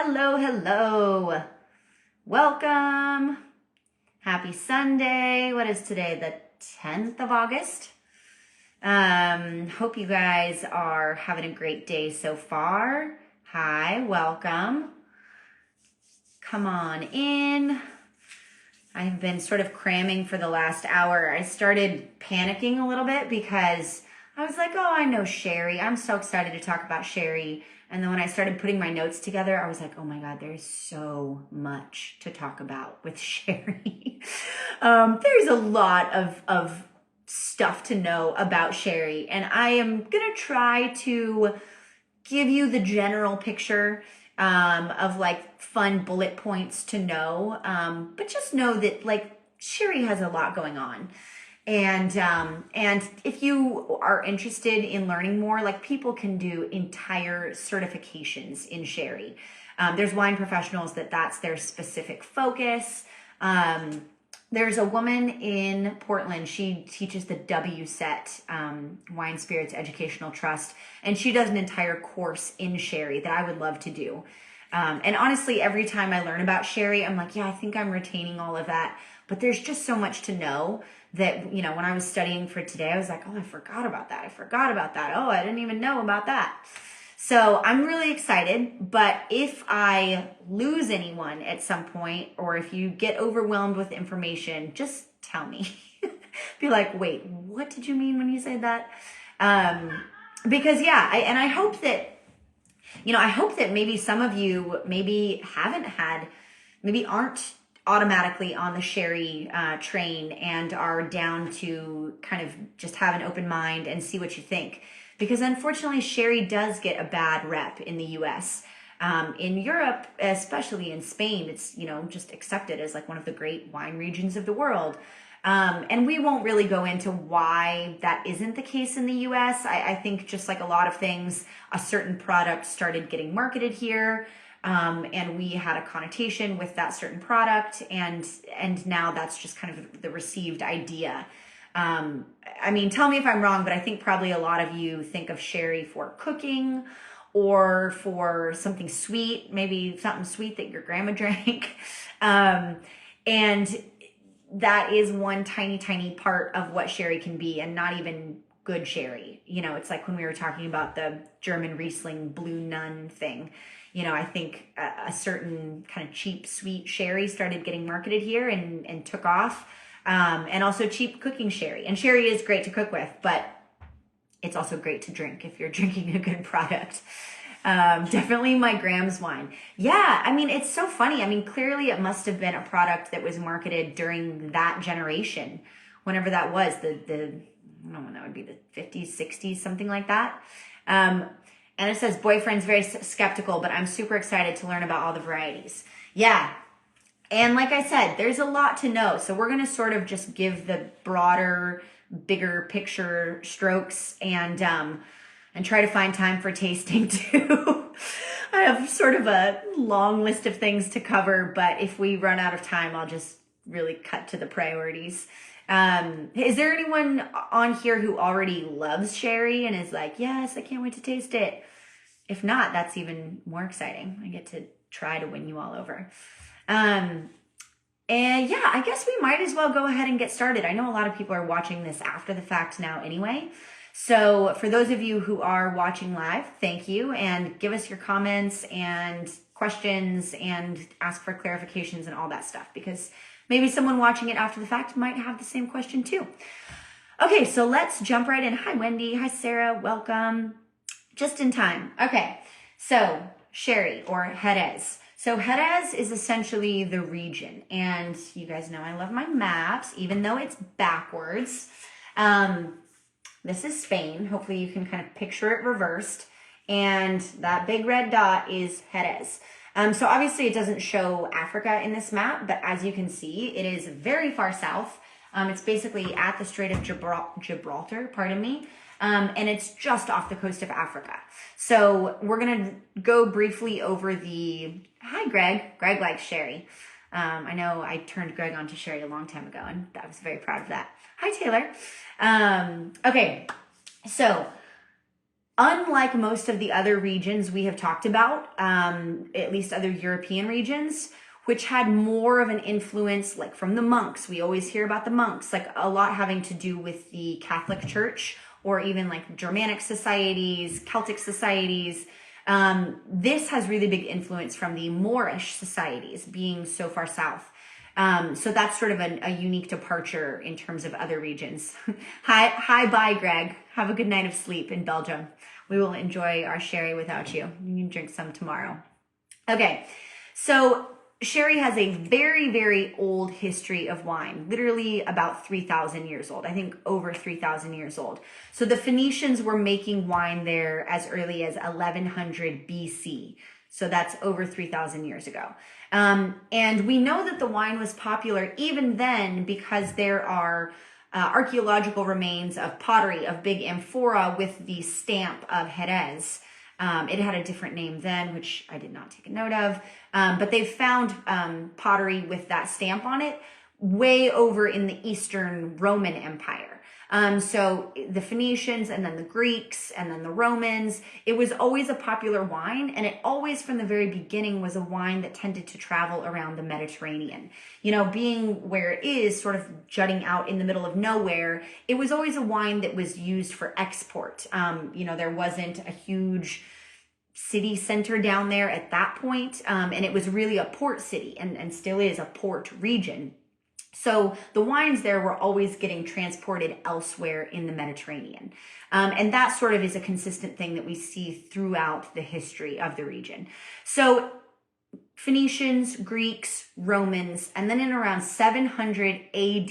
Hello, hello. Welcome. Happy Sunday. What is today? The 10th of August. Hope you guys are having a great day so far. Hi, welcome. Come on in. I've been sort of cramming for the last hour. I started panicking a little bit because I was like, oh, I know Sherry. I'm so excited to talk about Sherry. And then when I started putting my notes together, I was like, oh my God, there's so much to talk about with Sherry. There's a lot of stuff to know about Sherry. And I am going to try to give you the general picture of like fun bullet points to know. But just know that like Sherry has a lot going on. And if you are interested in learning more, like people can do entire certifications in Sherry. There's wine professionals that's their specific focus. There's a woman in Portland. She teaches the WSET, Wine Spirits Educational Trust, and she does an entire course in Sherry that I would love to do. And honestly, every time I learn about Sherry, I'm like, yeah, I think I'm retaining all of that. But there's just so much to know that, you know, when I was studying for today, I was like, oh, I forgot about that. Oh, I didn't even know about that. So I'm really excited. But if I lose anyone at some point, or if you get overwhelmed with information, just tell me. Be like, wait, what did you mean when you said that? Because yeah, I hope that, you know, I hope that maybe some of you maybe aren't automatically on the Sherry train and are down to kind of just have an open mind and see what you think. Because unfortunately, Sherry does get a bad rep in the US. In Europe, especially in Spain, it's, you know, just accepted as like one of the great wine regions of the world. And we won't really go into why that isn't the case in the US. I think just like a lot of things, a certain product started getting marketed here. And we had a connotation with that certain product, and now that's just kind of the received idea. I mean, tell me if I'm wrong, but I think probably a lot of you think of Sherry for cooking or for something sweet, maybe something sweet that your grandma drank. And that is one tiny, tiny part of what Sherry can be, and not even good Sherry. You know, it's like when we were talking about the German Riesling Blue Nun thing. You know, I think a certain kind of cheap, sweet Sherry started getting marketed here and took off. And also cheap cooking Sherry. And Sherry is great to cook with, but it's also great to drink if you're drinking a good product. Definitely my Graham's wine. Yeah, I mean, it's so funny. I mean, clearly it must have been a product that was marketed during that generation, whenever that was, I don't know when that would be, the 50s, 60s, something like that. And it says, boyfriend's very skeptical, but I'm super excited to learn about all the varieties. Yeah. And like I said, there's a lot to know. So we're going to sort of just give the broader, bigger picture strokes and try to find time for tasting too. I have sort of a long list of things to cover, but if we run out of time, I'll just really cut to the priorities. Is there anyone on here who already loves Sherry and is like, yes, I can't wait to taste it? If not, that's even more exciting. I get to try to win you all over. And yeah, I guess we might as well go ahead and get started. I know a lot of people are watching this after the fact now anyway. So for those of you who are watching live, thank you. And give us your comments and questions and ask for clarifications and all that stuff, because maybe someone watching it after the fact might have the same question too. Okay, so let's jump right in. Hi, Wendy. Hi, Sarah. Welcome. Just in time. Okay, so Sherry or Jerez. So Jerez is essentially the region, and you guys know I love my maps, even though it's backwards. This is Spain. Hopefully you can kind of picture it reversed, and that big red dot is Jerez. So obviously it doesn't show Africa in this map, but as you can see, it is very far south. It's basically at the Strait of Gibraltar, pardon me. And it's just off the coast of Africa. So we're going to go briefly over hi, Greg. Greg likes Sherry. I know I turned Greg on to Sherry a long time ago, and I was very proud of that. Hi, Taylor. Okay, so Unlike most of the other regions we have talked about, at least other European regions, which had more of an influence, like from the monks. We always hear about the monks, like a lot having to do with the Catholic Church, or even like Germanic societies, Celtic societies. This has really big influence from the Moorish societies being so far south. So that's sort of a unique departure in terms of other regions. Bye, Greg. Have a good night of sleep in Belgium. We will enjoy our sherry without you. You can drink some tomorrow. Okay, so sherry has a very, very old history of wine, literally about 3,000 years old. I think over 3,000 years old. So the Phoenicians were making wine there as early as 1100 BC. So that's over 3,000 years ago. And we know that the wine was popular even then because there are archaeological remains of pottery, of big amphora with the stamp of Jerez. It had a different name then, which I did not take a note of. But they found pottery with that stamp on it way over in the Eastern Roman Empire. So the Phoenicians and then the Greeks and then the Romans, it was always a popular wine, and it always from the very beginning was a wine that tended to travel around the Mediterranean. You know, being where it is, sort of jutting out in the middle of nowhere, it was always a wine that was used for export. You know, there wasn't a huge city center down there at that point, and it was really a port city and still is a port region. So the wines there were always getting transported elsewhere in the Mediterranean. And that sort of is a consistent thing that we see throughout the history of the region. So Phoenicians, Greeks, Romans, and then in around 700 AD,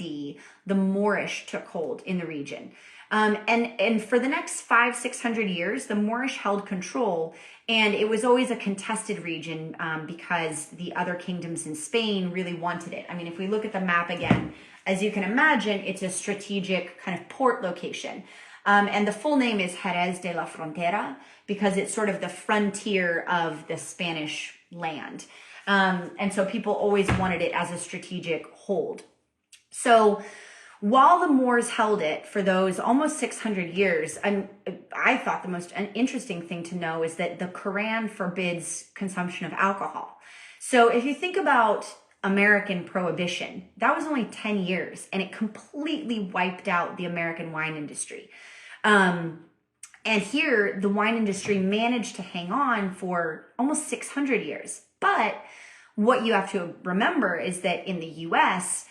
the Moorish took hold in the region. And for the next 500-600 years, the Moorish held control, and it was always a contested region because the other kingdoms in Spain really wanted it. I mean, if we look at the map again, as you can imagine, it's a strategic kind of port location. And the full name is Jerez de la Frontera because it's sort of the frontier of the Spanish land. And so people always wanted it as a strategic hold. So while the Moors held it for those almost 600 years, I thought the most interesting thing to know is that the Quran forbids consumption of alcohol. So if you think about American prohibition, that was only 10 years, and it completely wiped out the American wine industry. And here, the wine industry managed to hang on for almost 600 years. But what you have to remember is that in the US,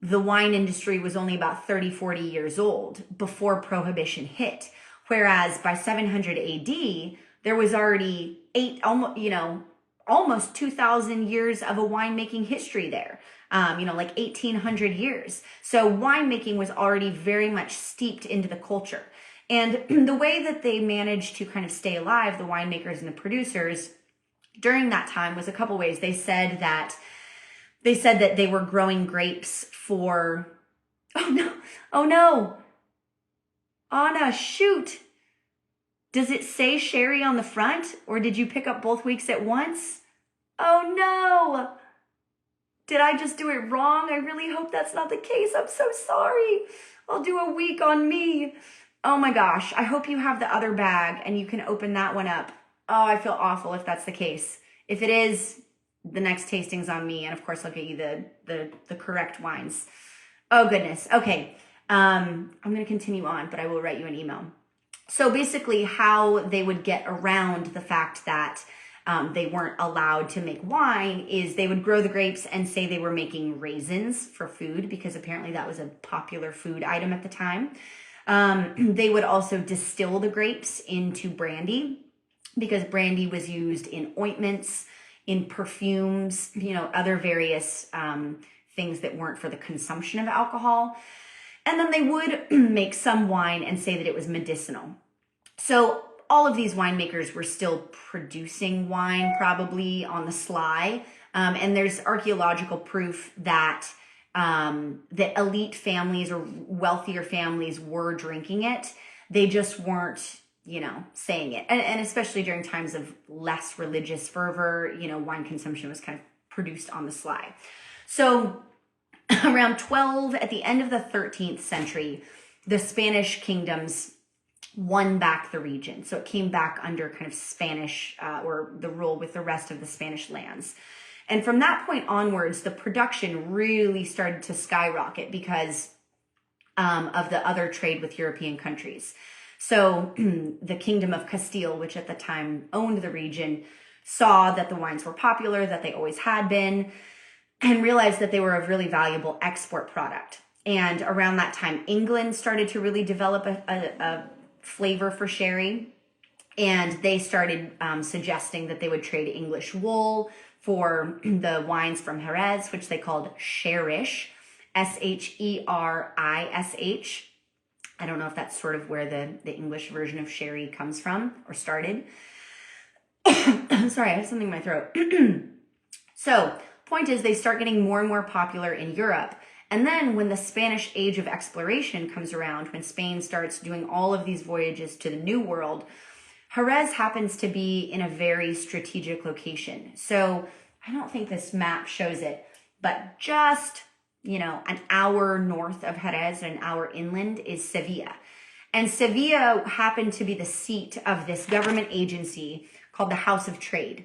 the wine industry was only about 30, 40 years old before Prohibition hit. Whereas by 700 AD, there was already almost 2,000 years of a winemaking history there. Like 1,800 years. So winemaking was already very much steeped into the culture. And the way that they managed to kind of stay alive, the winemakers and the producers, during that time was a couple ways. They said that they were growing grapes for, oh no, Anna, shoot. Does it say sherry on the front, or did you pick up both weeks at once? Oh no. Did I just do it wrong? I really hope that's not the case. I'm so sorry. I'll do a week on me. Oh my gosh. I hope you have the other bag and you can open that one up. Oh, I feel awful if that's the case. If it is, the next tasting's on me, and of course I'll get you the correct wines. Oh goodness. Okay. I'm going to continue on, but I will write you an email. So basically how they would get around the fact that they weren't allowed to make wine is they would grow the grapes and say they were making raisins for food, because apparently that was a popular food item at the time. They would also distill the grapes into brandy, because brandy was used in ointments, in perfumes, other various things that weren't for the consumption of alcohol. And then they would make some wine and say that it was medicinal. So all of these winemakers were still producing wine, probably on the sly. And there's archaeological proof that that elite families or wealthier families were drinking it. They just weren't, saying it. And especially during times of less religious fervor, wine consumption was kind of produced on the sly. So around at the end of the 13th century, the Spanish kingdoms won back the region. So it came back under kind of Spanish or the rule with the rest of the Spanish lands. And from that point onwards, the production really started to skyrocket because of the other trade with European countries. So the Kingdom of Castile, which at the time owned the region, saw that the wines were popular, that they always had been, and realized that they were a really valuable export product. And around that time, England started to really develop a flavor for sherry. And they started suggesting that they would trade English wool for the wines from Jerez, which they called sherish, Sherish. I don't know if that's sort of where the English version of sherry comes from or started. Sorry, I have something in my throat. So, point is, they start getting more and more popular in Europe. And then when the Spanish age of exploration comes around, when Spain starts doing all of these voyages to the New World, Jerez happens to be in a very strategic location. So I don't think this map shows it, but just, an hour north of Jerez and an hour inland is Sevilla. And Sevilla happened to be the seat of this government agency called the House of Trade.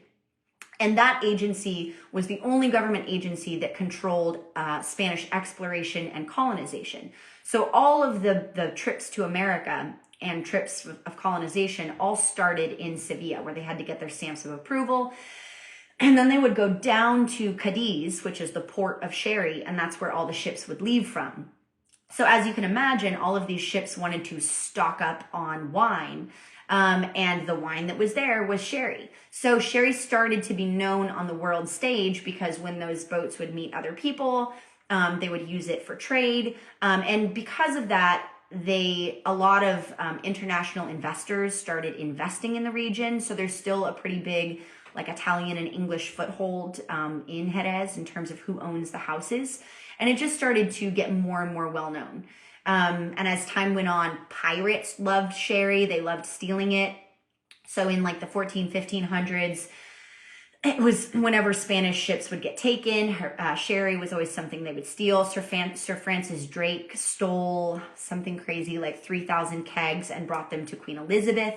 And that agency was the only government agency that controlled Spanish exploration and colonization. So all of the trips to America and trips of colonization all started in Sevilla, where they had to get their stamps of approval. And then they would go down to Cadiz, which is the port of sherry, and that's where all the ships would leave from. So as you can imagine, all of these ships wanted to stock up on wine. And the wine that was there was sherry. So sherry started to be known on the world stage because when those boats would meet other people, they would use it for trade. And because of that, a lot of international investors started investing in the region. So there's still a pretty big Italian and English foothold in Jerez in terms of who owns the houses. And it just started to get more and more well known. And as time went on, pirates loved sherry. They loved stealing it. So in the 1500s, it was whenever Spanish ships would get taken, sherry was always something they would steal. Sir Francis Drake stole something crazy like 3,000 kegs and brought them to Queen Elizabeth.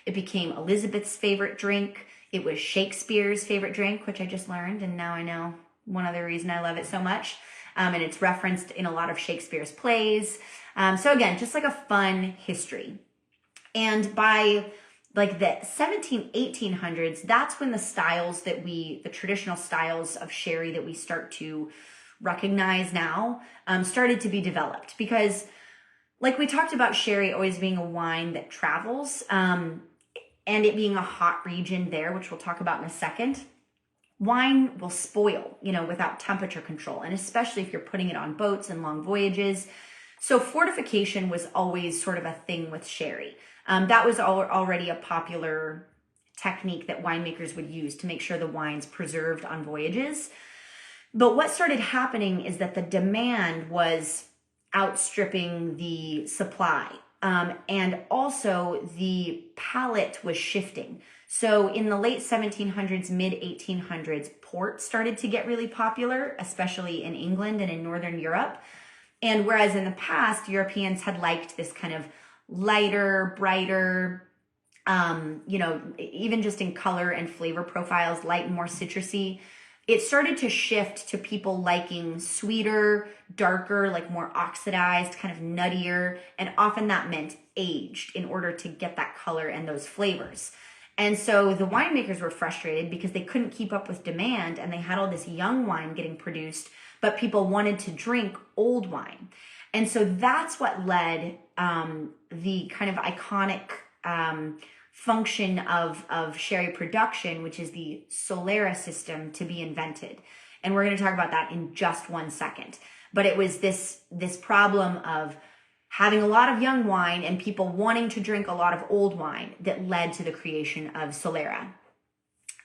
It became Elizabeth's favorite drink. It was Shakespeare's favorite drink, which I just learned. And now I know one other reason I love it so much. And it's referenced in a lot of Shakespeare's plays. So again, just a fun history. And by the 1800s, that's when the traditional styles of sherry that we start to recognize now, started to be developed. Because we talked about sherry always being a wine that travels, and it being a hot region there, which we'll talk about in a second. Wine will spoil, without temperature control, and especially if you're putting it on boats and long voyages. So fortification was always sort of a thing with sherry. That was already a popular technique that winemakers would use to make sure the wine's preserved on voyages. But what started happening is that the demand was outstripping the supply. And also the palate was shifting. So in the late 1700s, mid 1800s, port started to get really popular, especially in England and in Northern Europe. And whereas in the past, Europeans had liked this kind of lighter, brighter, even just in color and flavor profiles, light and more citrusy, it started to shift to people liking sweeter, darker, more oxidized, kind of nuttier, and often that meant aged in order to get that color and those flavors. And so the winemakers were frustrated because they couldn't keep up with demand, and they had all this young wine getting produced, but people wanted to drink old wine. And so that's what led the kind of iconic function of sherry production, which is the Solera system, to be invented. And we're going to talk about that in just 1 second. But it was this problem of having a lot of young wine and people wanting to drink a lot of old wine that led to the creation of Solera.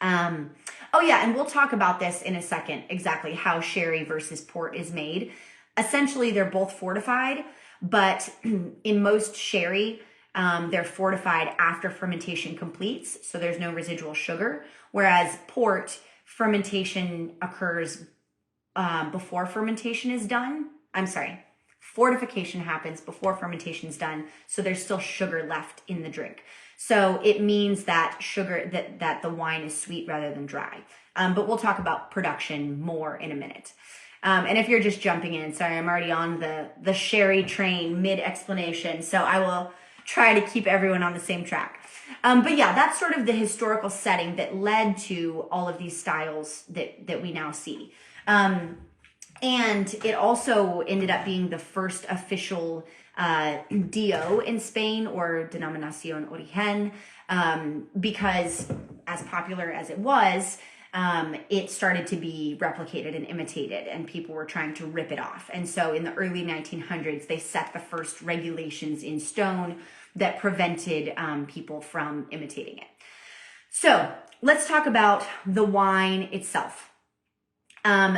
Oh yeah, and we'll talk about this in a second, exactly how sherry versus port is made. Essentially, they're both fortified, but in most sherry, they're fortified after fermentation completes, so there's no residual sugar, whereas port, fermentation occurs before fermentation is done. I'm sorry, Fortification happens before fermentation is done, so there's still sugar left in the drink. So it means that that the wine is sweet rather than dry. But we'll talk about production more in a minute. And if you're just jumping in, sorry, I'm already on the sherry train mid-explanation, so I will try to keep everyone on the same track. But yeah, that's sort of the historical setting that led to all of these styles that we now see. And it also ended up being the first official DO in Spain, or Denominación Origen, because as popular as it was, it started to be replicated and imitated, and people were trying to rip it off. And so in the early 1900s, they set the first regulations in stone that prevented people from imitating it. So let's talk about the wine itself.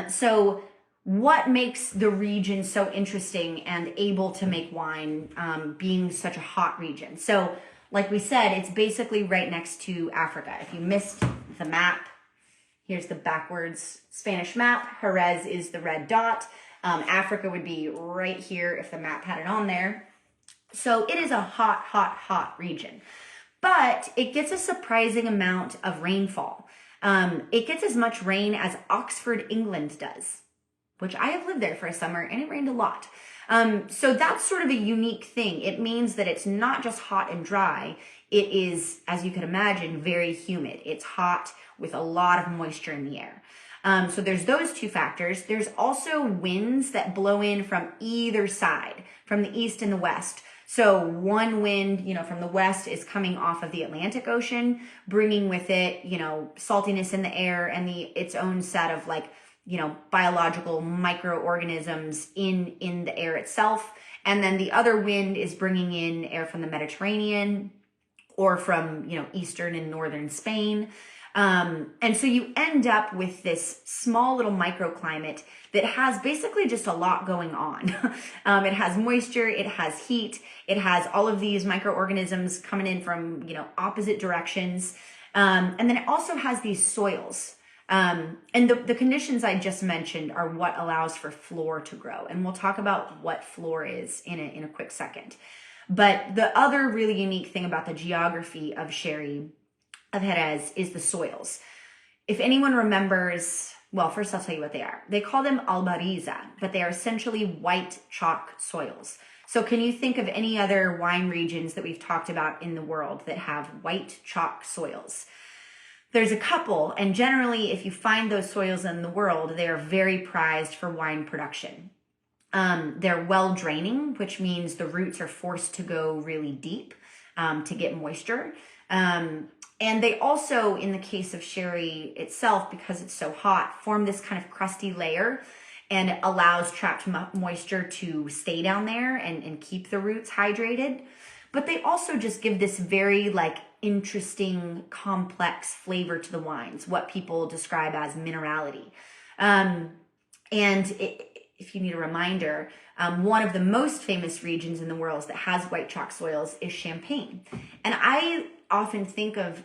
So what makes the region so interesting and able to make wine, being such a hot region? So like we said, it's basically right next to Africa. If you missed the map, here's the backwards Spanish map. Jerez is the red dot. Africa would be right here if the map had it on there. So it is a hot, hot, hot region. But it gets a surprising amount of rainfall. It gets as much rain as Oxford, England does, which I have lived there for a summer, and it rained a lot. So that's sort of a unique thing. It means that it's not just hot and dry. It is, as you can imagine, very humid. It's hot with a lot of moisture in the air. So there's those two factors. There's also winds that blow in from either side, from the east and the west. So one wind, from the west is coming off of the Atlantic Ocean, bringing with it, saltiness in the air and its own set of biological microorganisms in the air itself. And then the other wind is bringing in air from the Mediterranean or from, eastern and northern Spain. And so you end up with this small little microclimate that has basically just a lot going on. It has moisture, it has heat, it has all of these microorganisms coming in from, opposite directions. And then it also has these soils. And the conditions I just mentioned are what allows for flora to grow. And we'll talk about what flora is in a quick second. But the other really unique thing about the geography of Jerez is the soils. If anyone remembers, well, first I'll tell you what they are. They call them albariza, but they are essentially white chalk soils. So can you think of any other wine regions that we've talked about in the world that have white chalk soils? There's a couple, and generally if you find those soils in the world, they are very prized for wine production. They're well draining, which means the roots are forced to go really deep to get moisture. And they also, in the case of sherry itself, because it's so hot, form this kind of crusty layer, and it allows trapped moisture to stay down there and keep the roots hydrated. But they also just give this very interesting, complex flavor to the wines, what people describe as minerality. If you need a reminder, one of the most famous regions in the world that has white chalk soils is Champagne. And I often think of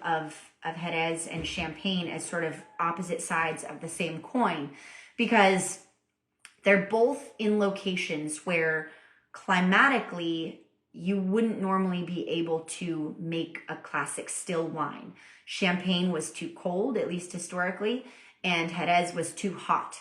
Jerez and Champagne as sort of opposite sides of the same coin, because they're both in locations where climatically you wouldn't normally be able to make a classic still wine. Champagne was too cold, at least historically, and Jerez was too hot.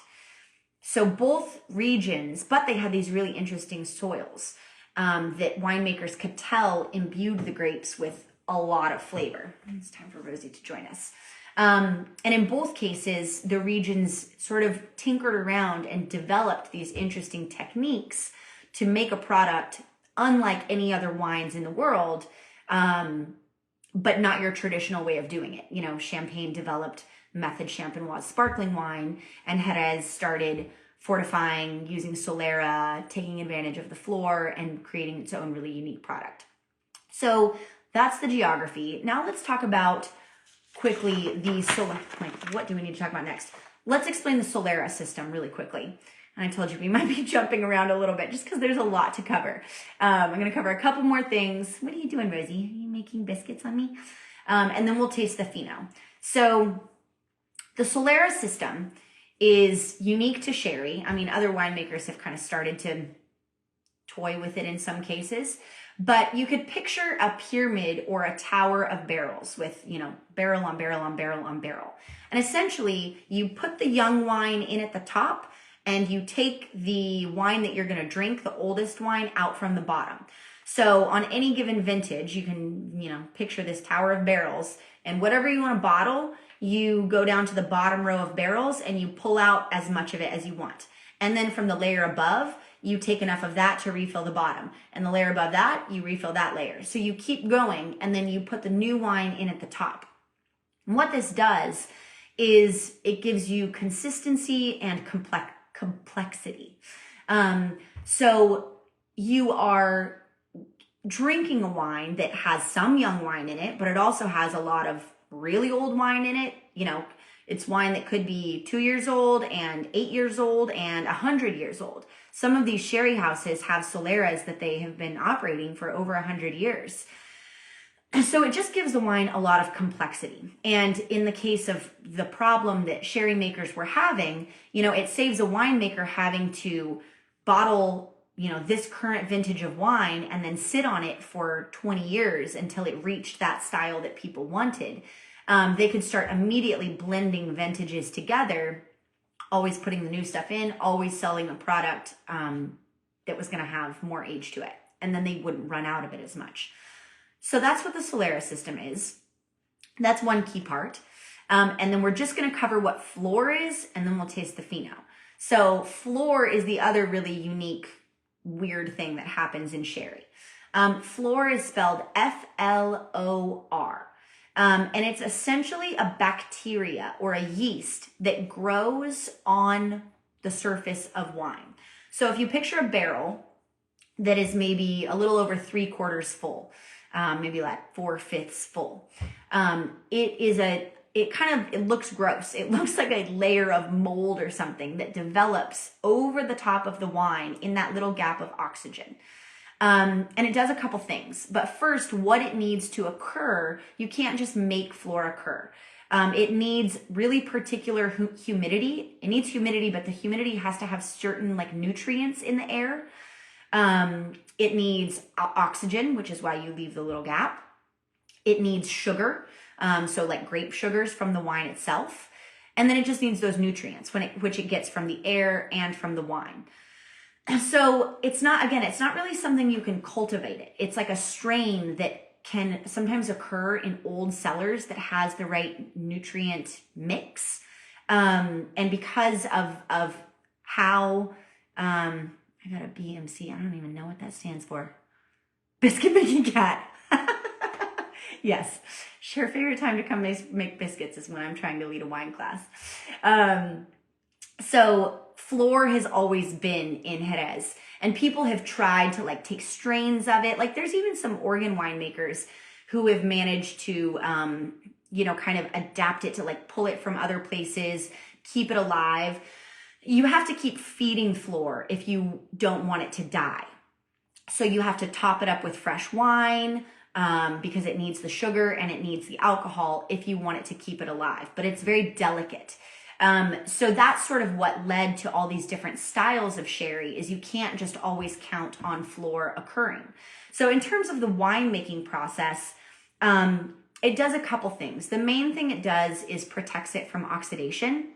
So both regions, but they had these really interesting soils that winemakers could tell imbued the grapes with a lot of flavor. It's time for Rosie to join us. And in both cases, the regions sort of tinkered around and developed these interesting techniques to make a product unlike any other wines in the world, but not your traditional way of doing it. Champagne developed Method Champenoise sparkling wine, and Jerez started fortifying, using Solera, taking advantage of the floor, and creating its own really unique product. So that's the geography. Now let's talk about quickly what do we need to talk about next? Let's explain the Solera system really quickly. And I told you we might be jumping around a little bit just because there's a lot to cover. I'm going to cover a couple more things. What are you doing, Rosie? Are you making biscuits on me? And then we'll taste the Fino. So the Solera system is unique to sherry. I mean, other winemakers have kind of started to toy with it in some cases. But you could picture a pyramid or a tower of barrels with, you know, barrel on barrel on barrel on barrel. And essentially, you put the young wine in at the top, and you take the wine that you're going to drink, the oldest wine, out from the bottom. So on any given vintage, you can, you know, picture this tower of barrels, and whatever you want to bottle, you go down to the bottom row of barrels and you pull out as much of it as you want. And then from the layer above, you take enough of that to refill the bottom. And the layer above that, you refill that layer. So you keep going, and then you put the new wine in at the top. And what this does is it gives you consistency and complexity. So you are drinking a wine that has some young wine in it, but it also has a lot of really old wine in it. You know, it's wine that could be 2 years old and 8 years old and 100 years old. Some of these sherry houses have soleras that they have been operating for over 100 years. So it just gives the wine a lot of complexity. And in the case of the problem that sherry makers were having, you know, it saves a winemaker having to bottle, you know, this current vintage of wine and then sit on it for 20 years until it reached that style that people wanted. They could start immediately blending vintages together, always putting the new stuff in, always selling a product that was going to have more age to it. And then they wouldn't run out of it as much. So that's what the Solera system is. That's one key part. And then we're just going to cover what floor is, and then we'll taste the Fino. So floor is the other really unique, weird thing that happens in sherry. Floor is spelled F-L-O-R. And it's essentially a bacteria or a yeast that grows on the surface of wine. So if you picture a barrel that is maybe a little over 3/4 full, maybe like 4/5 full, it looks gross. It looks like a layer of mold or something that develops over the top of the wine in that little gap of oxygen. And it does a couple things. But first, what it needs to occur, you can't just make floor occur. It needs really particular humidity. It needs humidity, but the humidity has to have certain like nutrients in the air. It needs oxygen, which is why you leave the little gap. It needs sugar, so like grape sugars from the wine itself. And then it just needs those nutrients, which it gets from the air and from the wine. So it's not really something you can cultivate it. It's like a strain that can sometimes occur in old cellars that has the right nutrient mix. And because of how, I got a BMC, I don't even know what that stands for. Biscuit making cat. Yes, sure, favorite time to come make biscuits is when I'm trying to lead a wine class. So floor has always been in Jerez, and people have tried to like take strains of it. Like there's even some Oregon winemakers who have managed to, kind of adapt it to like pull it from other places, keep it alive. You have to keep feeding floor if you don't want it to die. So you have to top it up with fresh wine because it needs the sugar and it needs the alcohol if you want it to keep it alive. But it's very delicate. So that's sort of what led to all these different styles of sherry, is you can't just always count on floor occurring. So in terms of the winemaking process, it does a couple things. The main thing it does is protects it from oxidation.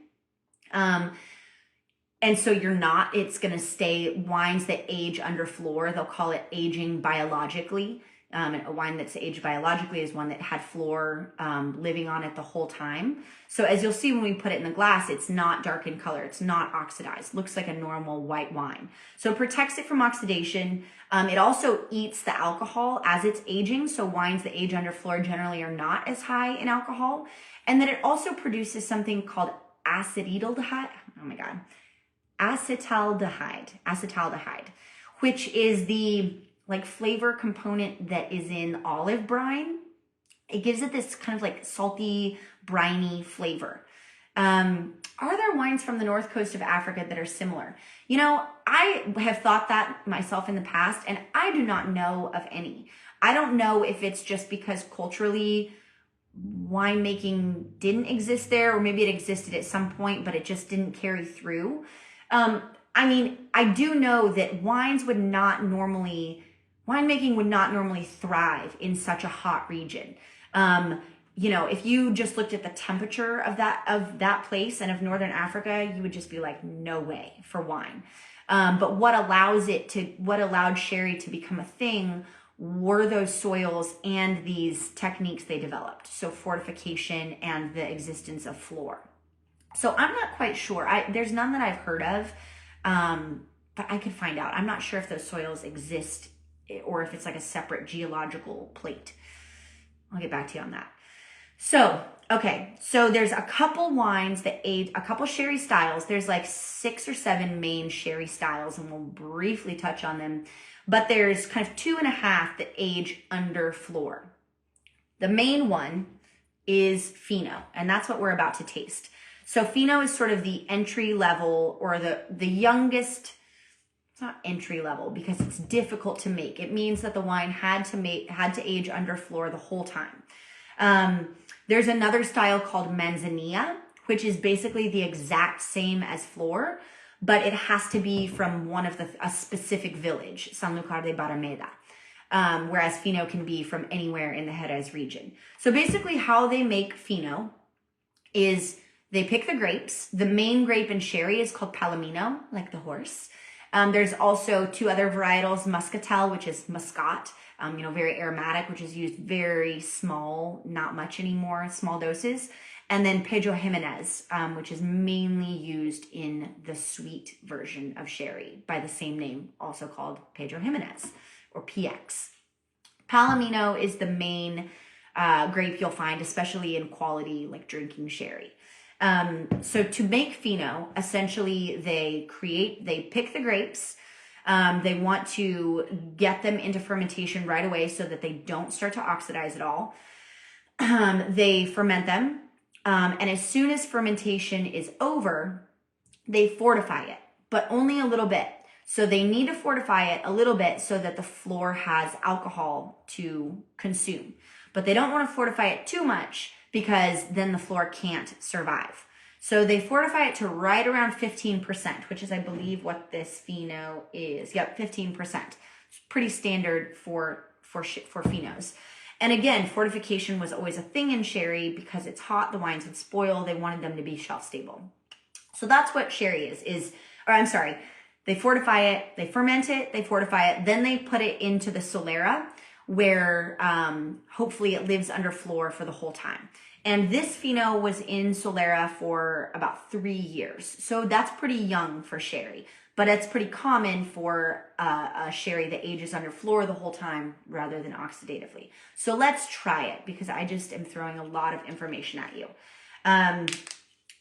And so it's going to stay wines that age under floor. They'll call it aging biologically. A wine that's aged biologically is one that had floor living on it the whole time. So as you'll see when we put it in the glass, it's not dark in color. It's not oxidized. Looks like a normal white wine. So it protects it from oxidation. It also eats the alcohol as it's aging. So wines that age under floor generally are not as high in alcohol. And then it also produces something called acetaldehyde. Oh my God. Acetaldehyde, which is the like flavor component that is in olive brine. It gives it this kind of like salty, briny flavor. Are there wines from the north coast of Africa that are similar? You know, I have thought that myself in the past, and I do not know of any. I don't know if it's just because culturally winemaking didn't exist there, or maybe it existed at some point, but it just didn't carry through. I mean, I do know that winemaking would not normally thrive in such a hot region. You know, if you just looked at the temperature of that place and of Northern Africa, you would just be like, no way for wine. But what allowed sherry to become a thing were those soils and these techniques they developed. So fortification and the existence of flora. So I'm not quite sure. There's none that I've heard of, but I could find out. I'm not sure if those soils exist or if it's like a separate geological plate. I'll get back to you on that. So, okay, so there's a couple wines that age, a couple sherry styles. There's like 6 or 7 main sherry styles, and we'll briefly touch on them. But there's kind of 2.5 that age under flor. The main one is Fino, and that's what we're about to taste. So Fino is sort of the entry level, or the youngest. It's not entry level because it's difficult to make. It means that the wine had to age under flor the whole time. There's another style called manzanilla, which is basically the exact same as flor, but it has to be from a specific village, Sanlúcar de Barrameda. Whereas Fino can be from anywhere in the Jerez region. So basically how they make Fino is they pick the grapes. The main grape in sherry is called Palomino, like the horse. There's also 2 other varietals, Muscatel, which is muscat, you know, very aromatic, which is used very small, not much anymore, small doses. And then Pedro Jimenez, which is mainly used in the sweet version of sherry by the same name, also called Pedro Jimenez or PX. Palomino is the main grape you'll find, especially in quality, like drinking sherry. So to make Fino, essentially they pick the grapes. They want to get them into fermentation right away so that they don't start to oxidize at all. They ferment them. And as soon as fermentation is over, they fortify it, but only a little bit. So they need to fortify it a little bit so that the flor has alcohol to consume. But they don't want to fortify it too much because then the flor can't survive. So they fortify it to right around 15%, which is, I believe, what this Fino is. Yep, 15%. It's pretty standard for Finos. And again, fortification was always a thing in sherry because it's hot, the wines would spoil, they wanted them to be shelf stable. So that's what sherry is, they fortify it, they ferment it, they fortify it, then they put it into the solera where hopefully it lives under flor for the whole time. And this Fino was in solera for about 3 years. So that's pretty young for sherry, but it's pretty common for a sherry that ages under flor the whole time rather than oxidatively. So let's try it because I just am throwing a lot of information at you. And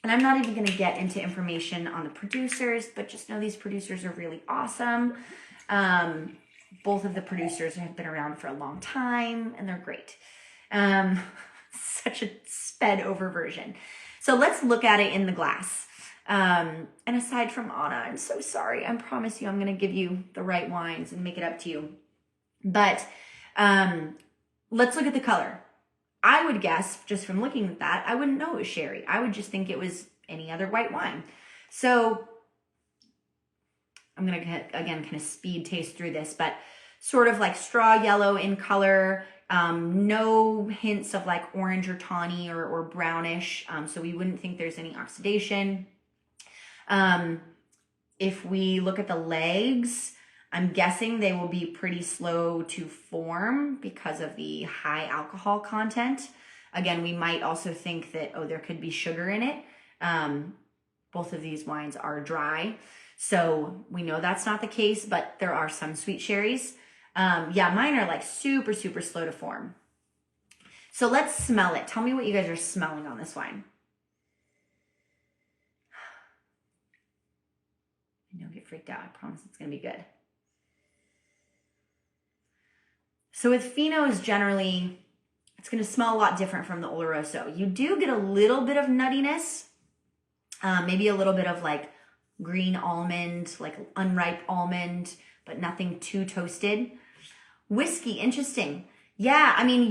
I'm not even going to get into information on the producers, but just know these producers are really awesome. Both of the producers have been around for a long time and they're great. Such a sped over version. So let's look at it in the glass. And aside from Anna, I'm so sorry. I promise you I'm going to give you the right wines and make it up to you. But let's look at the color. I would guess, just from looking at that, I wouldn't know it was sherry. I would just think it was any other white wine. So I'm going to, again, kind of speed taste through this, but sort of like straw yellow in color, no hints of like orange or tawny or brownish, so we wouldn't think there's any oxidation. If we look at the legs, I'm guessing they will be pretty slow to form because of the high alcohol content. Again, we might also think that, oh, there could be sugar in it. Both of these wines are dry, so we know that's not the case, but there are some sweet sherries. Yeah, mine are like super, super slow to form. So let's smell it. Tell me what you guys are smelling on this wine. Don't get freaked out. I promise it's going to be good. So with Finos, generally, it's going to smell a lot different from the Oloroso. You do get a little bit of nuttiness, maybe a little bit of like green almond, like unripe almond, but nothing too toasted. Whiskey, interesting. Yeah, I mean,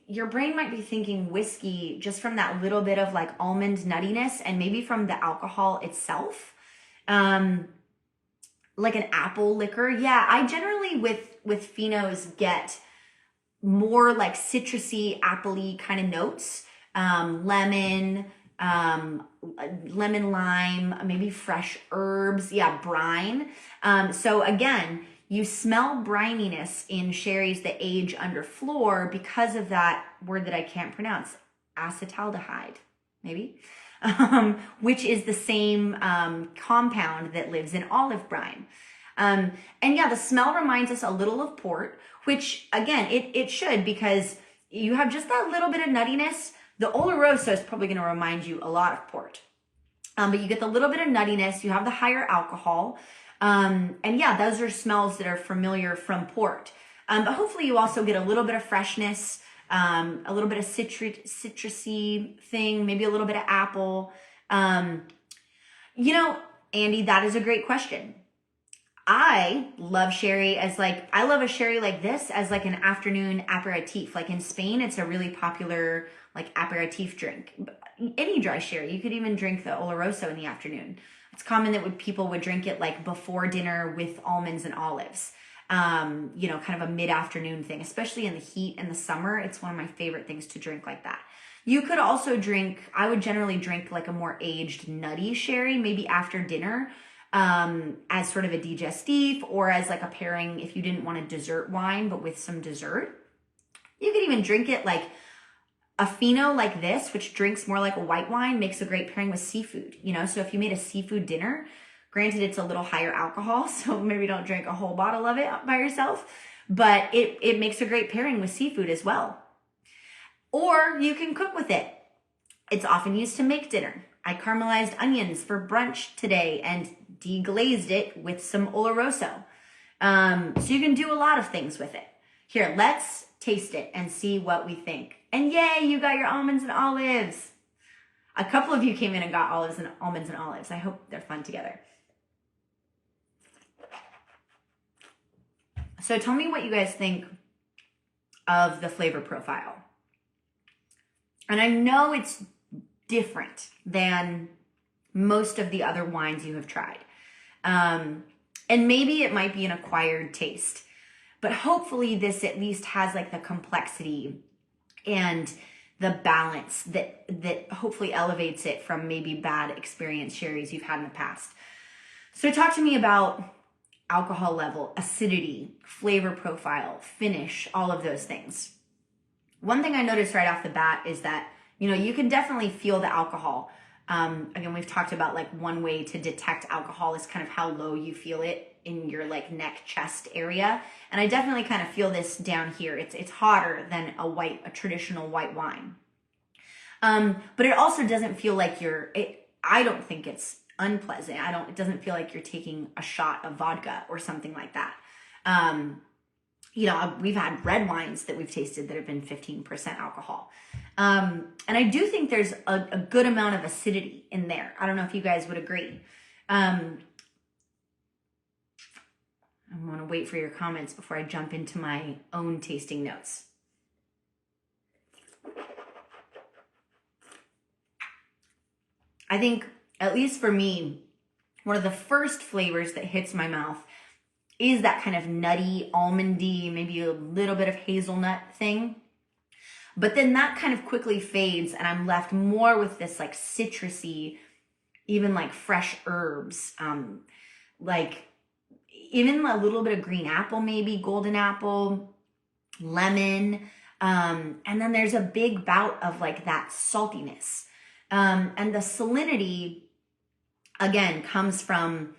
your brain might be thinking whiskey just from that little bit of like almond nuttiness and maybe from the alcohol itself. like an apple liquor. Yeah, I generally with Finos get more like citrusy, appley kind of notes. Lemon, lemon lime, maybe fresh herbs. Yeah, brine. So again, you smell brininess in sherries that age under floor because of that word that I can't pronounce, acetaldehyde, maybe, which is the same compound that lives in olive brine. And yeah, the smell reminds us a little of port, which again, it should, because you have just that little bit of nuttiness. The Oloroso is probably going to remind you a lot of port. But you get the little bit of nuttiness, you have the higher alcohol. And yeah, those are smells that are familiar from port. But hopefully you also get a little bit of freshness, a little bit of citrusy thing, maybe a little bit of apple. You know, Andy, that is a great question. I love sherry as like, I love a sherry like this as like an afternoon aperitif. Like in Spain, it's a really popular like aperitif drink. Any dry sherry, you could even drink the Oloroso in the afternoon. It's common that people would drink it like before dinner with almonds and olives. You know, kind of a mid-afternoon thing, especially in the heat and the summer. It's one of my favorite things to drink like that. You could also drink, I would generally drink like a more aged nutty sherry, maybe after dinner, as sort of a digestif, or as like a pairing if you didn't want a dessert wine, but with some dessert. You could even drink it like a Fino like this, which drinks more like a white wine, makes a great pairing with seafood, you know? So if you made a seafood dinner, granted it's a little higher alcohol, so maybe don't drink a whole bottle of it by yourself, but it makes a great pairing with seafood as well. Or you can cook with it. It's often used to make dinner. I caramelized onions for brunch today and deglazed it with some Oloroso. So you can do a lot of things with it. Here, let's taste it and see what we think. And yay, you got your almonds and olives. A couple of you came in and got almonds and olives. I hope they're fun together. So tell me what you guys think of the flavor profile. And I know it's different than most of the other wines you have tried. And maybe it might be an acquired taste, but hopefully this at least has like the complexity and the balance that hopefully elevates it from maybe bad experience sherries you've had in the past. So talk to me about alcohol level, acidity, flavor profile, finish, all of those things. One thing I noticed right off the bat is that, you know, you can definitely feel the alcohol. Again, we've talked about like one way to detect alcohol is kind of how low you feel it in your like neck, chest area. And I definitely kind of feel this down here. It's hotter than a traditional white wine. But it also doesn't feel like I don't think it's unpleasant. It doesn't feel like you're taking a shot of vodka or something like that. You know, we've had red wines that we've tasted that have been 15% alcohol. And I do think there's a good amount of acidity in there. I don't know if you guys would agree. I'm going to wait for your comments before I jump into my own tasting notes. I think, at least for me, one of the first flavors that hits my mouth is that kind of nutty, almondy, maybe a little bit of hazelnut thing. But then that kind of quickly fades and I'm left more with this like citrusy, even like fresh herbs, like even a little bit of green apple, maybe golden apple, lemon. And then there's a big bout of like that saltiness. And the salinity, again, comes from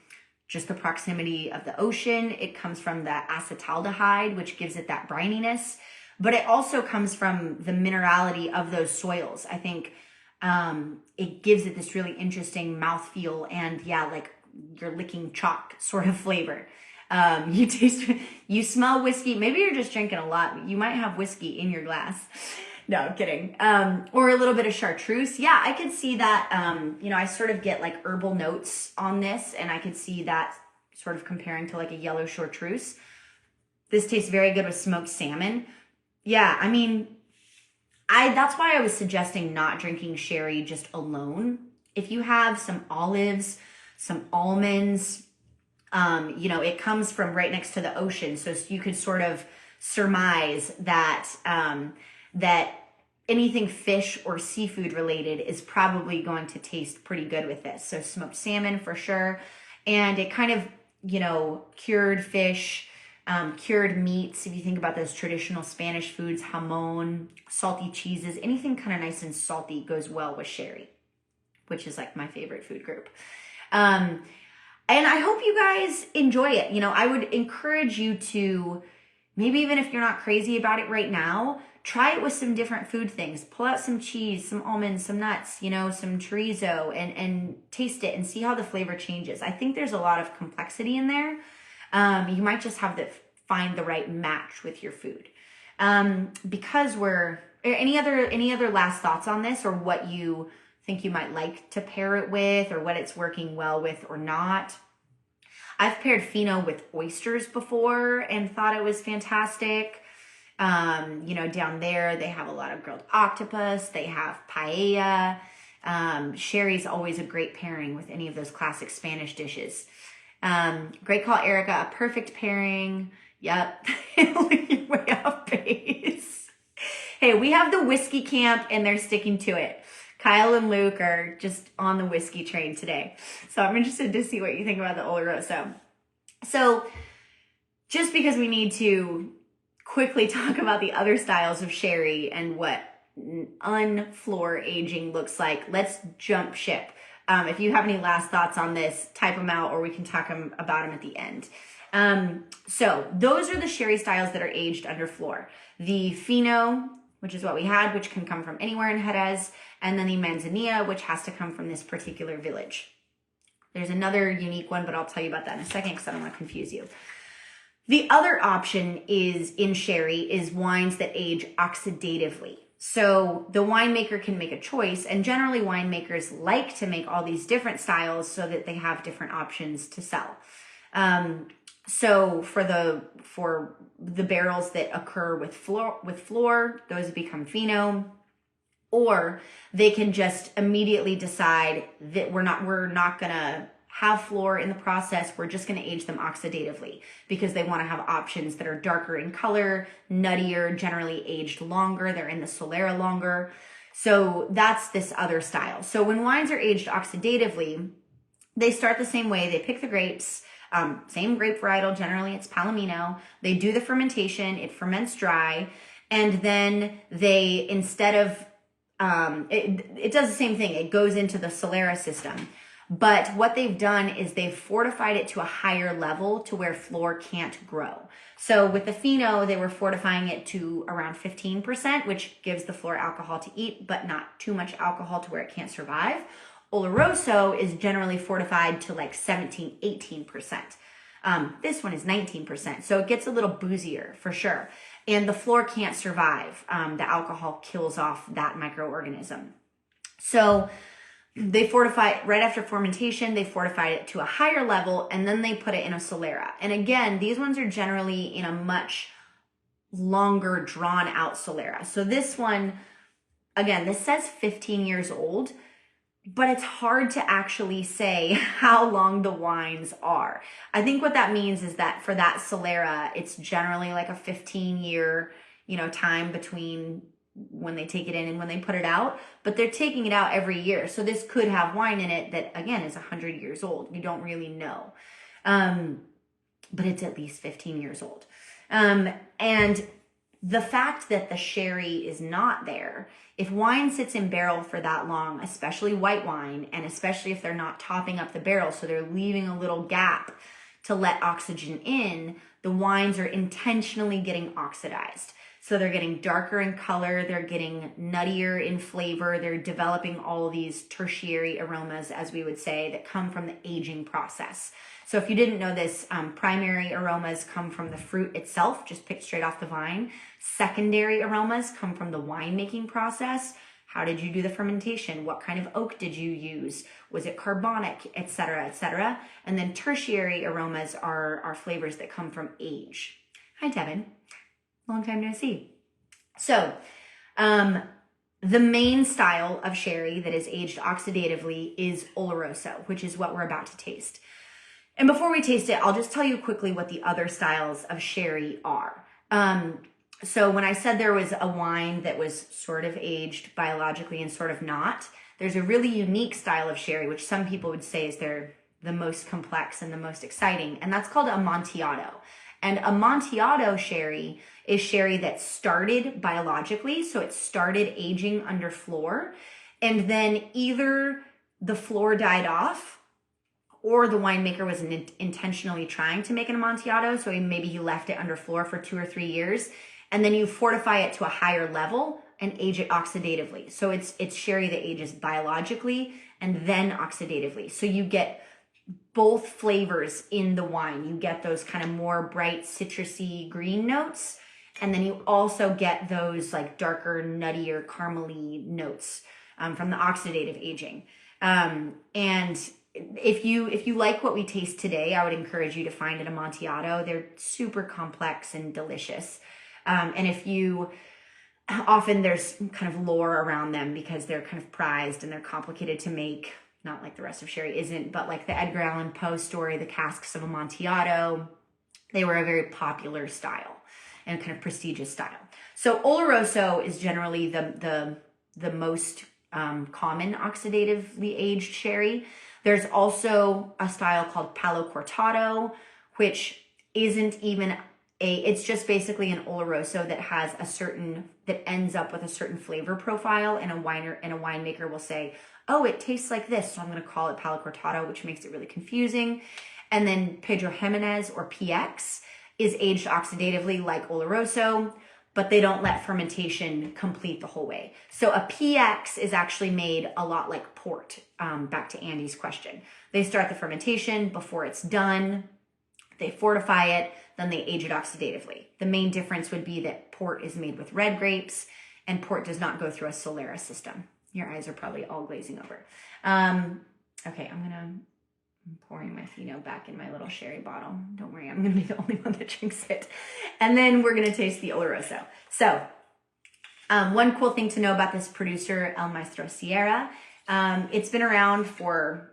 just the proximity of the ocean. It comes from the acetaldehyde, which gives it that brininess. But it also comes from the minerality of those soils. I think it gives it this really interesting mouthfeel and yeah, like you're licking chalk sort of flavor. You smell whiskey. Maybe you're just drinking a lot. You might have whiskey in your glass. No, I'm kidding. Or a little bit of chartreuse. Yeah, I could see that. You know, I sort of get like herbal notes on this and I could see that sort of comparing to like a yellow chartreuse. This tastes very good with smoked salmon. Yeah, I mean, that's why I was suggesting not drinking sherry just alone. If you have some olives, some almonds, You know, it comes from right next to the ocean. So you could sort of surmise that, that anything fish or seafood related is probably going to taste pretty good with this. So smoked salmon for sure. And it kind of, you know, cured fish, cured meats. If you think about those traditional Spanish foods, jamon, salty cheeses, anything kind of nice and salty goes well with sherry, which is like my favorite food group. And I hope you guys enjoy it. You know, I would encourage you to, maybe even if you're not crazy about it right now, try it with some different food things. Pull out some cheese, some almonds, some nuts, you know, some chorizo, and taste it and see how the flavor changes. I think there's a lot of complexity in there. You might just have to find the right match with your food. Because any other last thoughts on this, or what you think you might like to pair it with, or what it's working well with or not? I've paired Fino with oysters before and thought it was fantastic. You know, down there they have a lot of grilled octopus, they have paella. Sherry's always a great pairing with any of those classic Spanish dishes. Great call, Erica. A perfect pairing. Yep. Way off base. Hey, we have the whiskey camp and they're sticking to it. Kyle and Luke are just on the whiskey train today. So I'm interested to see what you think about the Oloroso. So just because we need to quickly talk about the other styles of sherry and what unfloor aging looks like, let's jump ship. If you have any last thoughts on this, type them out, or we can talk about them at the end. So those are the sherry styles that are aged under floor. The Fino, which is what we had, which can come from anywhere in Jerez, and then the manzanilla, which has to come from this particular village. There's another unique one, but I'll tell you about that in a second because I don't want to confuse you. The other option is in sherry is wines that age oxidatively. So the winemaker can make a choice, and generally winemakers like to make all these different styles so that they have different options to sell. So for the barrels that occur with floor, those become Fino, or they can just immediately decide that we're not gonna have floor in the process. We're just gonna age them oxidatively because they want to have options that are darker in color, nuttier, generally aged longer. They're in the Solera longer. So that's this other style. So when wines are aged oxidatively, they start the same way. They pick the grapes. Same grape varietal, generally it's Palomino. They do the fermentation, it ferments dry, and then they, instead of, it does the same thing. It goes into the Solera system. But what they've done is they've fortified it to a higher level to where floor can't grow. So with the Fino, they were fortifying it to around 15%, which gives the floor alcohol to eat, but not too much alcohol to where it can't survive. Oloroso is generally fortified to like 17, 18%. This one is 19%. So it gets a little boozier for sure. And the floor can't survive. The alcohol kills off that microorganism. So they fortify, right after fermentation, they fortified it to a higher level, and then they put it in a Solera. And again, these ones are generally in a much longer, drawn out Solera. So this one, again, this says 15 years old, but it's hard to actually say how long the wines are. I think what that means is that for that Solera, it's generally like a 15-year, time between when they take it in and when they put it out, but they're taking it out every year. So this could have wine in it that, again, is 100 years old. We don't really know. But it's at least 15 years old. And the fact that the sherry is not there, if wine sits in barrel for that long, especially white wine, and especially if they're not topping up the barrel, so they're leaving a little gap to let oxygen in, the wines are intentionally getting oxidized. So they're getting darker in color, they're getting nuttier in flavor, they're developing all of these tertiary aromas, as we would say, that come from the aging process. So if you didn't know this, primary aromas come from the fruit itself, just picked straight off the vine. Secondary aromas come from the winemaking process. How did you do the fermentation? What kind of oak did you use? Was it carbonic, et cetera, et cetera? And then tertiary aromas are flavors that come from age. Hi, Devin. Long time no see. So, the main style of sherry that is aged oxidatively is Oloroso, which is what we're about to taste. And before we taste it, I'll just tell you quickly what the other styles of sherry are. So when I said there was a wine that was sort of aged biologically and sort of not, there's a really unique style of sherry, which some people would say is the most complex and the most exciting, and that's called Amontillado. And Amontillado sherry is sherry that started biologically, so it started aging under flor, and then either the flor died off or the winemaker was intentionally trying to make an Amontillado, so maybe he left it under flor for 2 or 3 years, and then you fortify it to a higher level and age it oxidatively. So it's sherry that ages biologically and then oxidatively. So you get both flavors in the wine. You get those kind of more bright citrusy green notes, and then you also get those like darker, nuttier, caramely notes from the oxidative aging. And if you like what we taste today, I would encourage you to find an Amontillado. They're super complex and delicious. And if you, often there's kind of lore around them because they're kind of prized and they're complicated to make, not like the rest of sherry isn't, but like the Edgar Allan Poe story, the casks of Amontillado, they were a very popular style and kind of prestigious style. So Oloroso is generally the most common oxidatively aged sherry. There's also a style called Palo Cortado, which isn't even it's just basically an Oloroso that has that ends up with a certain flavor profile, and a winemaker will say, oh, it tastes like this, so I'm going to call it Palo Cortado, which makes it really confusing. And then Pedro Jimenez, or PX, is aged oxidatively like Oloroso, but they don't let fermentation complete the whole way. So a PX is actually made a lot like port, back to Andy's question. They start the fermentation before it's done, they fortify it, then they age it oxidatively. The main difference would be that port is made with red grapes and port does not go through a Solera system. Your eyes are probably all glazing over. Okay, I'm pouring my Fino back in my little sherry bottle. Don't worry, I'm gonna be the only one that drinks it. And then we're gonna taste the Oloroso. So, one cool thing to know about this producer, El Maestro Sierra, it's been around for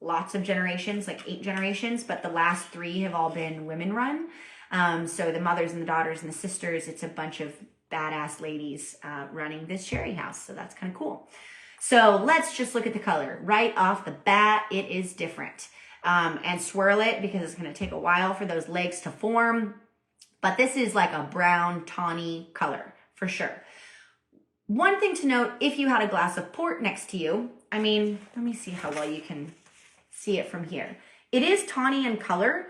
lots of generations, like 8 generations, but the last 3 have all been women run. So the mothers and the daughters and the sisters, it's a bunch of badass ladies running this sherry house. So that's kind of cool. So let's just look at the color. Right off the bat, it is different. And swirl it because it's going to take a while for those legs to form. But this is like a brown, tawny color for sure. One thing to note, if you had a glass of port next to you, I mean, let me see how well you can see it from here. It is tawny in color,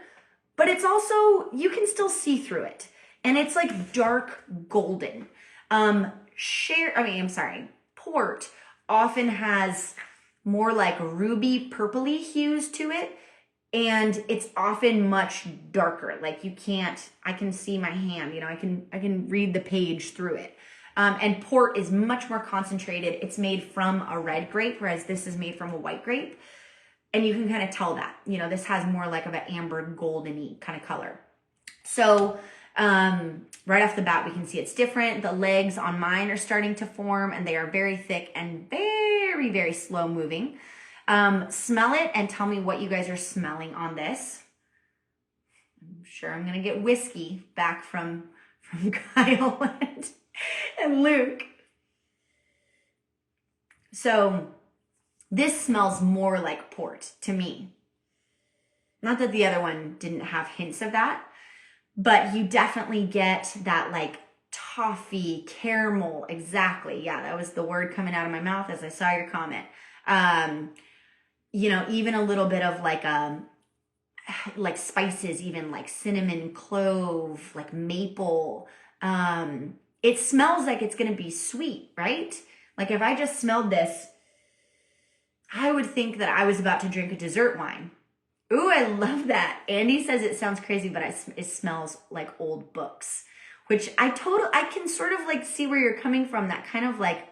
but it's also, you can still see through it. And it's like dark golden. Port often has more like ruby purpley hues to it. And it's often much darker. Like I can see my hand, I can read the page through it. And port is much more concentrated. It's made from a red grape, whereas this is made from a white grape. And you can kind of tell that, this has more like of an amber golden-y kind of color. So right off the bat, we can see it's different. The legs on mine are starting to form and they are very thick and very, very slow moving. Smell it and tell me what you guys are smelling on this. I'm sure I'm going to get whiskey back from Kyle and Luke. So this smells more like port to me. Not that the other one didn't have hints of that, but you definitely get that like toffee, caramel, exactly. Yeah, that was the word coming out of my mouth as I saw your comment. Even a little bit of like spices, even like cinnamon, clove, like maple. It smells like it's gonna be sweet, right? Like if I just smelled this, I would think that I was about to drink a dessert wine. Ooh, I love that. Andy says it sounds crazy, but it smells like old books, which I can sort of like see where you're coming from. That kind of like,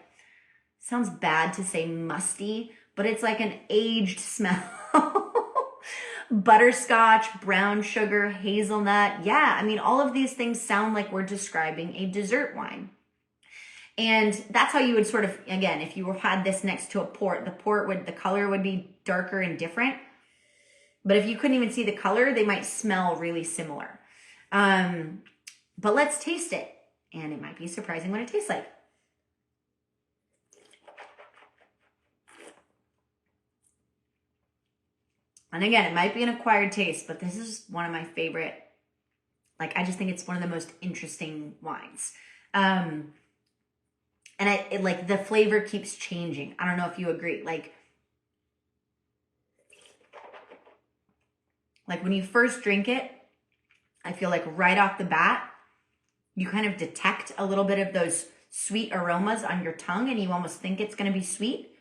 sounds bad to say musty, but it's like an aged smell. Butterscotch, brown sugar, hazelnut. Yeah, I mean, all of these things sound like we're describing a dessert wine. And that's how you would sort of, again, if you had this next to a port, the color would be darker and different. But if you couldn't even see the color, they might smell really similar. But let's taste it. And it might be surprising what it tastes like. And again, it might be an acquired taste, but this is one of my favorite. Like, I just think it's one of the most interesting wines. And it like the flavor keeps changing. I don't know if you agree. Like when you first drink it, I feel like right off the bat, you kind of detect a little bit of those sweet aromas on your tongue, and you almost think it's going to be sweet.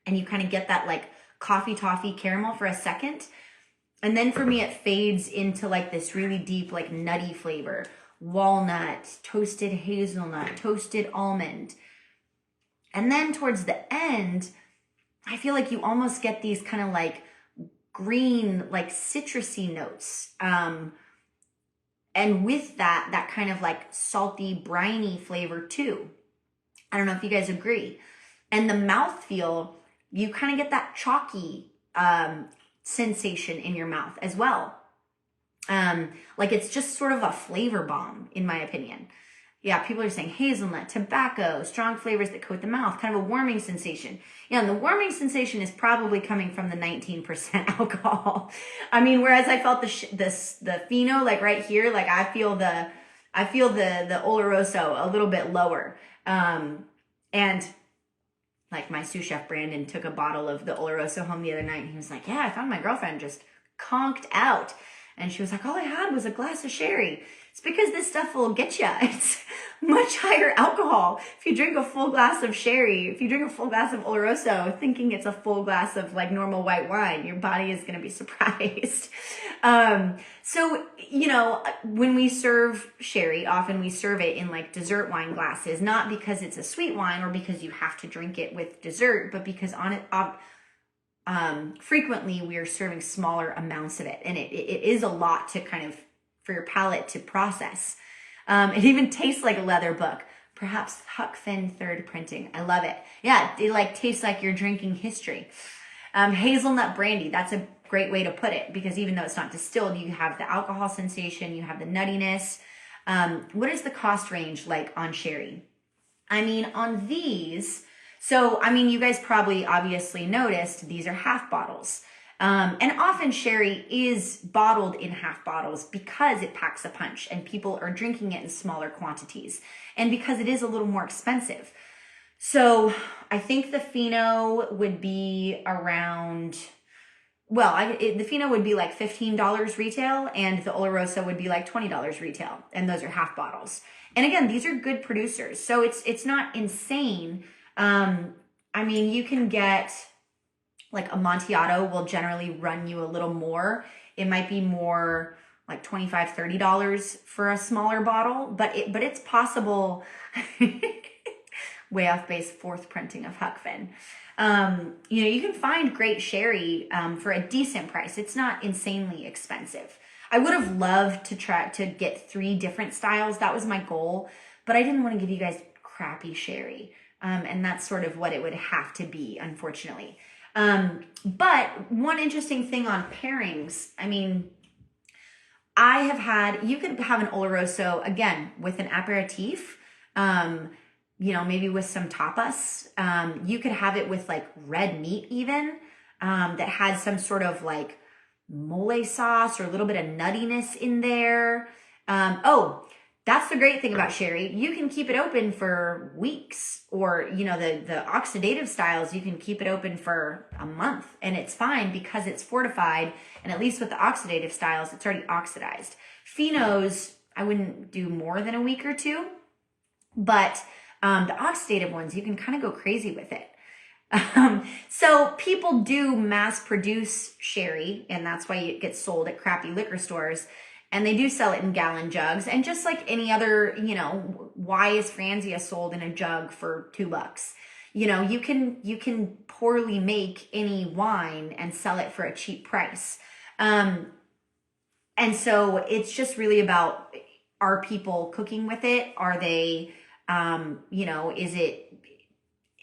And you kind of get that like coffee toffee caramel for a second. And then for me, it fades into like this really deep, like nutty flavor. Walnut, toasted hazelnut, toasted almond. And then towards the end, I feel like you almost get these kind of like green, like citrusy notes. And with that kind of like salty, briny flavor too. I don't know if you guys agree. And the mouthfeel, you kind of get that chalky sensation in your mouth as well. Like it's just sort of a flavor bomb, in my opinion. Yeah, people are saying hazelnut, tobacco, strong flavors that coat the mouth, kind of a warming sensation. Yeah, and the warming sensation is probably coming from the 19% alcohol. I mean, whereas I felt the Fino, like right here, like I feel the Oloroso a little bit lower. And like my sous chef Brandon took a bottle of the Oloroso home the other night, and he was like, yeah, I found my girlfriend just conked out. And she was like, all I had was a glass of sherry. It's because this stuff will get you. It's much higher alcohol. If you drink a full glass of sherry, if you drink a full glass of Oloroso, thinking it's a full glass of like normal white wine, your body is going to be surprised. So, you know, when we serve sherry, often we serve it in like dessert wine glasses, not because it's a sweet wine or because you have to drink it with dessert, but because frequently we are serving smaller amounts of it. And it is a lot to kind of, for your palate to process. It even tastes like a leather book. Perhaps Huck Finn third printing. I love it. Yeah, it like tastes like you're drinking history. Hazelnut brandy, that's a great way to put it, because even though it's not distilled, you have the alcohol sensation, you have the nuttiness. What is the cost range like on sherry? I mean, on these, so, I mean, you guys probably obviously noticed these are half bottles. And often sherry is bottled in half bottles because it packs a punch and people are drinking it in smaller quantities, and because it is a little more expensive. So I think the Fino would be around, well, the Fino would be like $15 retail, and the Oloroso would be like $20 retail, and those are half bottles. And again, these are good producers, so it's not insane. I mean, you can get like Amontillado will generally run you a little more. It might be more like $25, $30 for a smaller bottle, but it's possible. Way off base, fourth printing of Huck Finn. You know, you can find great sherry for a decent price. It's not insanely expensive. I would have loved to try to get 3 different styles. That was my goal, but I didn't want to give you guys crappy sherry. And that's sort of what it would have to be, unfortunately. But one interesting thing on pairings, I mean, you could have an Oloroso, again, with an aperitif, you know, maybe with some tapas. You could have it with like red meat even, that had some sort of like mole sauce or a little bit of nuttiness in there. Oh, that's the great thing about sherry. You can keep it open for weeks, or, you know, the oxidative styles, you can keep it open for a month and it's fine because it's fortified. And at least with the oxidative styles, it's already oxidized. Finos, I wouldn't do more than a week or 2, but the oxidative ones, you can kind of go crazy with it. So people do mass produce sherry, and that's why it gets sold at crappy liquor stores. And they do sell it in gallon jugs. And just like any other, you know, why is Franzia sold in a jug for $2? You know, you can poorly make any wine and sell it for a cheap price. And so it's just really about, are people cooking with it? Are they, you know, is it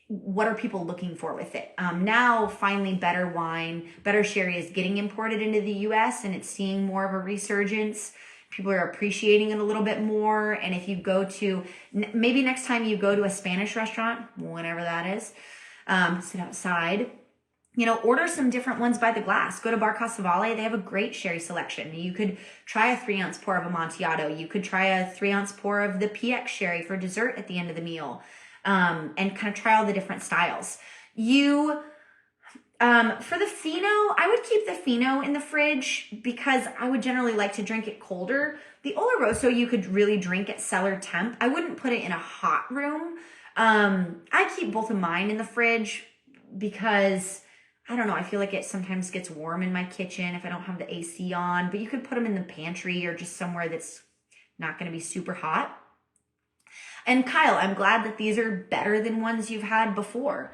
what are people looking for with it? Now, finally, better wine, better sherry is getting imported into the US and it's seeing more of a resurgence. People are appreciating it a little bit more. And if you go to, maybe next time you go to a Spanish restaurant, whenever that is, sit outside, order some different ones by the glass. Go to Bar Casavale. They have a great sherry selection. You could try a 3-ounce pour of Amontillado. You could try a 3-ounce pour of the PX sherry for dessert at the end of the meal. And kind of try all the different styles. For the Fino, I would keep the Fino in the fridge because I would generally like to drink it colder. The Oloroso, you could really drink at cellar temp. I wouldn't put it in a hot room. I keep both of mine in the fridge because, I don't know, I feel like it sometimes gets warm in my kitchen if I don't have the AC on, but you could put them in the pantry or just somewhere that's not going to be super hot. And Kyle, I'm glad that these are better than ones you've had before.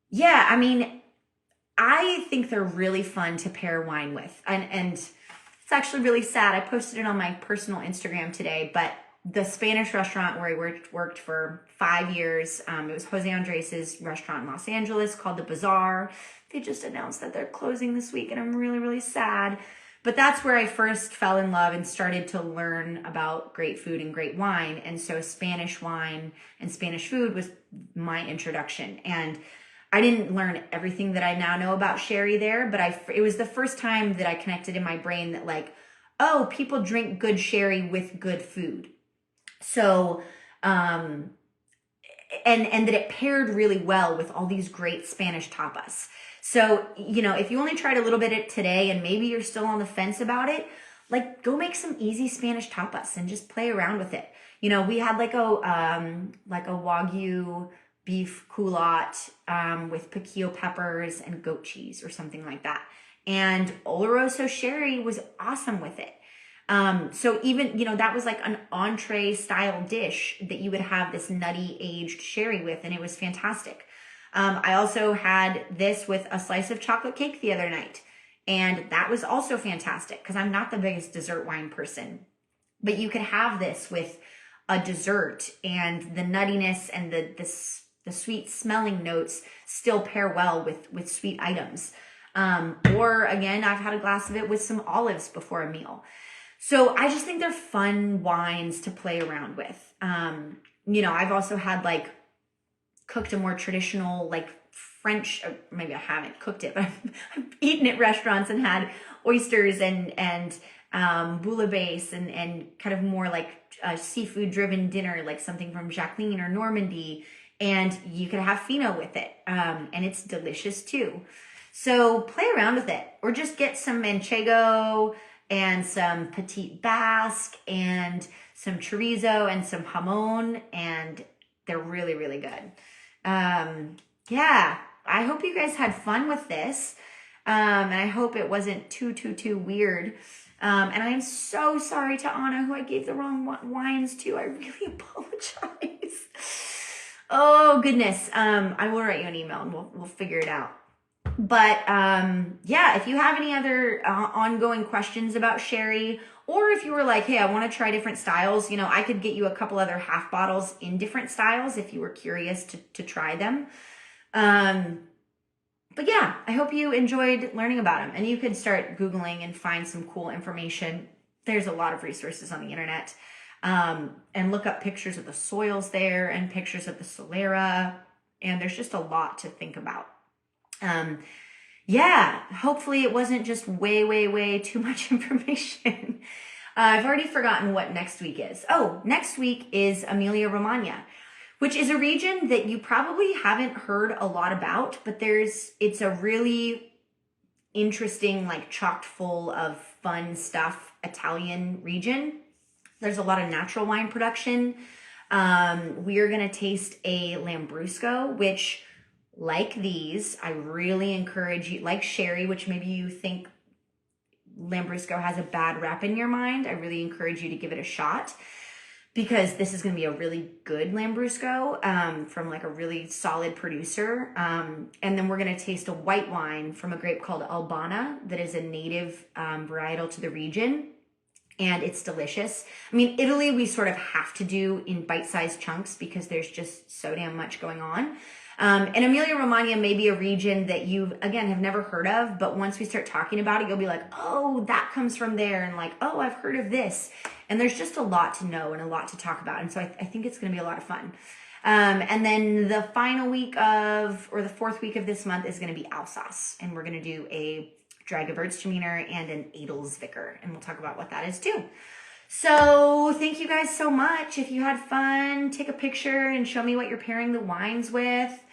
Yeah, I mean, I think they're really fun to pair wine with. And it's actually really sad. I posted it on my personal Instagram today, but the Spanish restaurant where I worked for 5 years, it was Jose Andres' restaurant in Los Angeles called The Bazaar. They just announced that they're closing this week, and I'm really, really sad. But that's where I first fell in love and started to learn about great food and great wine. And so Spanish wine and Spanish food was my introduction. And I didn't learn everything that I now know about sherry there, but it was the first time that I connected in my brain that like, oh, people drink good sherry with good food. So, and that it paired really well with all these great Spanish tapas. So, if you only tried a little bit today and maybe you're still on the fence about it, like go make some easy Spanish tapas and just play around with it. We had like a Wagyu beef culotte with piquillo peppers and goat cheese or something like that. And Oloroso sherry was awesome with it. So even, that was like an entree style dish that you would have this nutty aged sherry with, and it was fantastic. I also had this with a slice of chocolate cake the other night, and that was also fantastic because I'm not the biggest dessert wine person, but you could have this with a dessert and the nuttiness and the sweet smelling notes still pair well with sweet items. Or again, I've had a glass of it with some olives before a meal. So I just think they're fun wines to play around with. I've also had like cooked a more traditional like French, or maybe I haven't cooked it, but I've eaten at restaurants and had oysters and bouillabaisse and kind of more like a seafood driven dinner, like something from Jacqueline or Normandy. And you can have Fino with it. And it's delicious too. So play around with it, or just get some Manchego and some Petite Basque and some chorizo and some jamon, and they're really, really good. Yeah, I hope you guys had fun with this. And I hope it wasn't too weird. And I am so sorry to Anna, who I gave the wrong wines to. I really apologize. Oh, goodness. I will write you an email and we'll figure it out. But yeah, if you have any other ongoing questions about sherry, or if you were like, hey, I want to try different styles, I could get you a couple other half bottles in different styles if you were curious to try them. But yeah, I hope you enjoyed learning about them. And you could start Googling and find some cool information. There's a lot of resources on the internet. And look up pictures of the soils there and pictures of the Solera. And there's just a lot to think about. Yeah, hopefully it wasn't just way too much information. I've already forgotten what next week is. Oh, next week is Emilia Romagna, which is a region that you probably haven't heard a lot about, but it's a really interesting, like chock full of fun stuff Italian region. There's a lot of natural wine production. We are going to taste a Lambrusco, which, like these, I really encourage you, like sherry, which maybe you think Lambrusco has a bad rep in your mind, I really encourage you to give it a shot, because this is going to be a really good Lambrusco from like a really solid producer. And then we're going to taste a white wine from a grape called Albana that is a native varietal to the region. and it's delicious. I mean, Italy, we sort of have to do in bite-sized chunks because there's just so damn much going on. And Emilia-Romagna may be a region that you, again, have never heard of, but once we start talking about it, you'll be like, oh, that comes from there, and like, oh, I've heard of this. And there's just a lot to know and a lot to talk about. And so I think it's going to be a lot of fun. And then the final week of, or the fourth week of this month is going to be Alsace. And we're going to do a dry Gewürztraminer and an Edelsvicker. And we'll talk about what that is too. So thank you guys so much. If you had fun, take a picture and show me what you're pairing the wines with.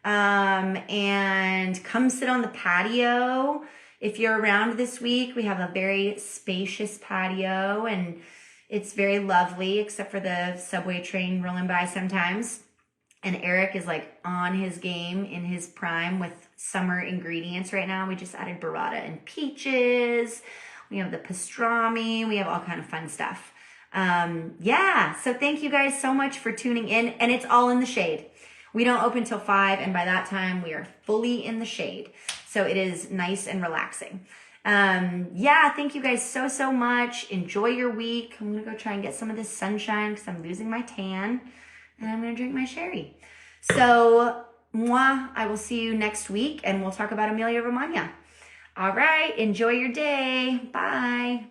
And come sit on the patio. If you're around this week, we have a very spacious patio and it's very lovely, except for the subway train rolling by sometimes. And Eric is like on his game in his prime with summer ingredients right now. We just added burrata and peaches. We have the pastrami. We have all kind of fun stuff. Yeah, so thank you guys so much for tuning in. And it's all in the shade. We don't open till 5, and by that time, we are fully in the shade. So it is nice and relaxing. Yeah, thank you guys so much. Enjoy your week. I'm going to go try and get some of this sunshine because I'm losing my tan. And I'm going to drink my sherry. So, I will see you next week, and we'll talk about Emilia-Romagna. All right, enjoy your day. Bye.